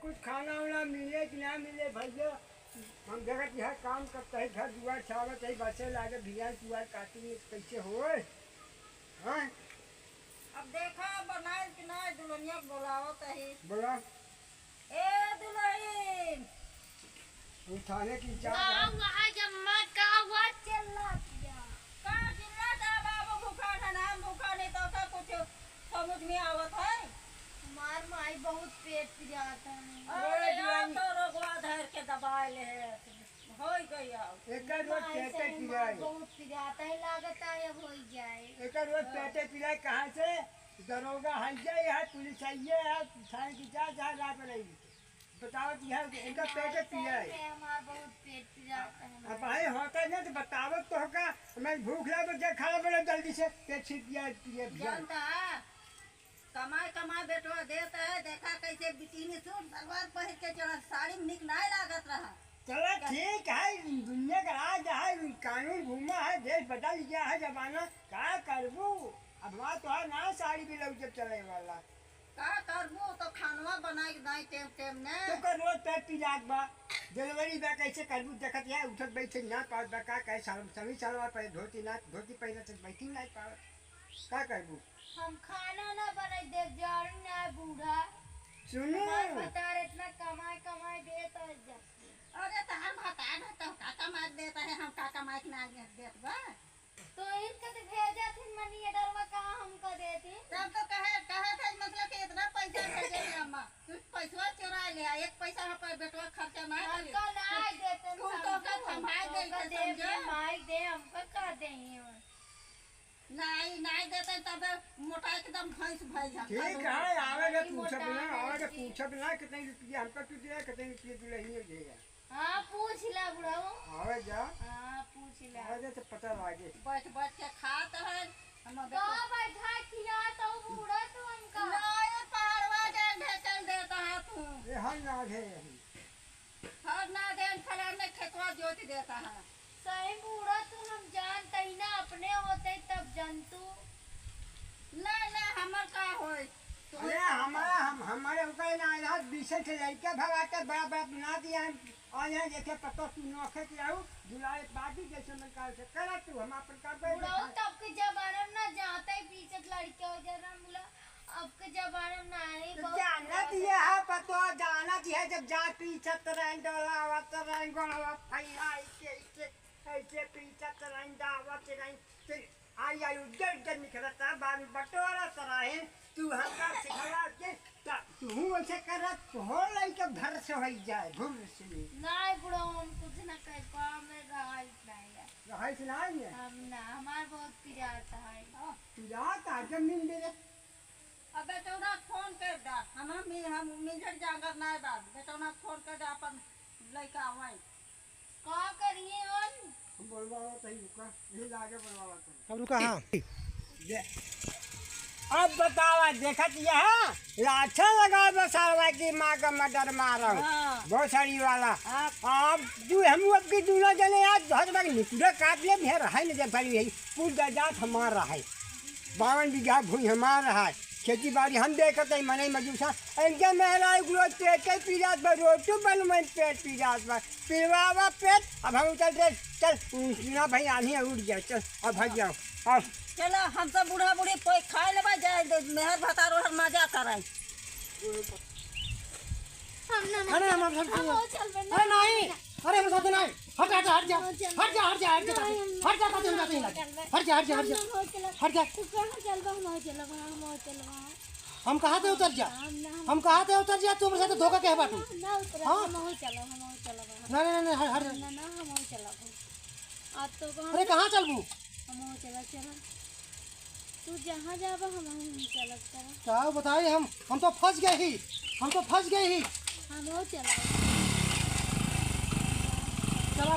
कुछ खाना वाना मिले कि ना मिले भैया। हम जगत यह काम करते है, घर दुआर छावत है, बसे लागे भियान पुआर काटी कैसे हो। हाँ अब देखा बनाए कि ना दुल्हनिया बोलावत है। बोला ए दुल्हन उठाने की का चिल्लाता बाबू भूखा है ना भूखा नहीं तो का कुछ समझ में आवत है। हमार माई बहुत पेट पिराता है। अरे यार तो रोगवा धर के दबा ले हो गई अब एक रोज पेटे पिलाए, बहुत पिराता है, लागत है अब हो जाए। एक रोज पेटे पिलाए कहाँ से दरोगा हल्के है, पुलिस आइए है, थाने की जा ला पड़ेगी। बताओ इनका पेटे पिलाए। हमार बहुत पेट पिराता है। अब भाई होता है ना तो बतावत तो होगा। मैं भूख लगा तो खा बोले जल्दी से पेट छिप गया। जानता है कमाए कमाए बेटवा देता है। देखा कैसे बिकिनी सूट सलवार पहन के चला साड़ी में निक नहीं लागत रहा। चलो ठीक है, दुनिया का राज है, कानून घूमा है, देश बदल गया है, जमाना क्या करबू। अब वहाँ तो है ना साड़ी भी लग जब चले वाला का करबू तो खानवा बनाई नहीं टेम टेम ने तो कर रोज पेट पिलाक बा डिलीवरी बा कैसे करबू। देखत है उठत बैठे ना पावत बा का कहे सभी सलवार पहले धोती पहले से बैठी नहीं पावत का करबू। हम खाना ना बनाई देव जाड़ी ना बूढ़ा सुनो बता रहे इतना कमाए कमाए देता है जब। अरे तो हम बता ना तो काका मार देता है। हम काका मार ना देत बा तो इनका तो भेजा थी मनी ऑर्डर में कहाँ हमको देती। तब तो कहे थे मतलब कि इतना पैसा भेजे अम्मा कुछ पैसा चुरा लिया। एक पैसा हम पर बेटवा खर्चा नहीं करी हमको नहीं देते तू तो का संभाल दे के समझो माई दे हमको कर देंगे। नहीं देते तब मोटा एकदम भैंस भैंस ठीक है आवेगा पूछा बिना कितने रुपये हमको तू दिया कितने रुपये तू नहीं देगा। हाँ पूछ ला बुढ़ाओ। आवे जा हाँ पूछ ला। आवे तो पता लागे बैठ के खात है हम तो बैठा खिला तो बूढ़ा तो हमका नहीं पहाड़वा जा ढेचल देता है तू। ये हर ना है हर ना देन फलान में खेतवा जोत देता है। सही बूढ़ा तो हम जानते ही ना अपने होते तब जंतु नहीं हमर का होई अरे हमारे ऊपर ना आज 20 से लड़का भगाते बड़ा बड़ा बना दिया और यहाँ देखे पता तू नौखे के आऊ जुलाई बादी जैसे मैं काल से करा तू हम अपन कर बुढ़ाओ तब के जमाने में ना जाते ही पीछे लड़के हो जाना बोला अब के जमाने में ना नहीं तो जाना दिया है पता जाना दिया जब जा पीछे तरन डोला तरन गोला फैला ऐसे पीछे तरन दावा तरन आई उधर निकलता बाद बटोरा सराहे तू हमका सिखला के तू ऐसे करत तो हो लइका घर से हो जाए घुर से नहीं बुढ़ाओ हम कुछ ना कह पा में रहाई से नहीं है हम ना हमार बहुत पिराता है। तू रात आ जमीन दे अब बेटौना फोन कर दा हम मिलझर जागर नहीं बा बेटौना फोन कर दा अपन लइका आवे का करिए हम बोलवा सही रुका यही लागे बोलवा अब रुका। हाँ अब बतावा देखत यह लाछा लगा बसावा की माँ का मर्डर मारा बहुत सारी वाला। अब जो हम अब की दूल्हा जने आज बहुत बड़ा निकुड़ा काट ले भी रहा नहीं जब बड़ी पूरी जात हमारा है 52 बीघा भूमि हमारा है। खेती बाड़ी हम देखते हैं मने मजूसा इनके मेहरा ग्रोथ पेट पीजात पर रोटू बल में पेट पीजात पर पिलवावा पेट। अब हम चल ना भाई आनी उड़ गया चल अब भाग जाओ अब चलो हम सब बूढ़ा बूढ़ी कोई खाए लेवा जाए मेहर भतारो हर मजा करे। अरे हम सब अरे नहीं अरे हम सब नहीं हट जा हट जा हट जा हट जा हट जा हट जा हट जा हट जा हट जा हम कहाँ थे उतर जा तुम साथ धोखा कहे बाटू। हाँ नहीं हट अरे कहाँ चलबू तू जहाँ जाबा हम चलब क्या बताइए हम तो फंस गए ही हम चला चला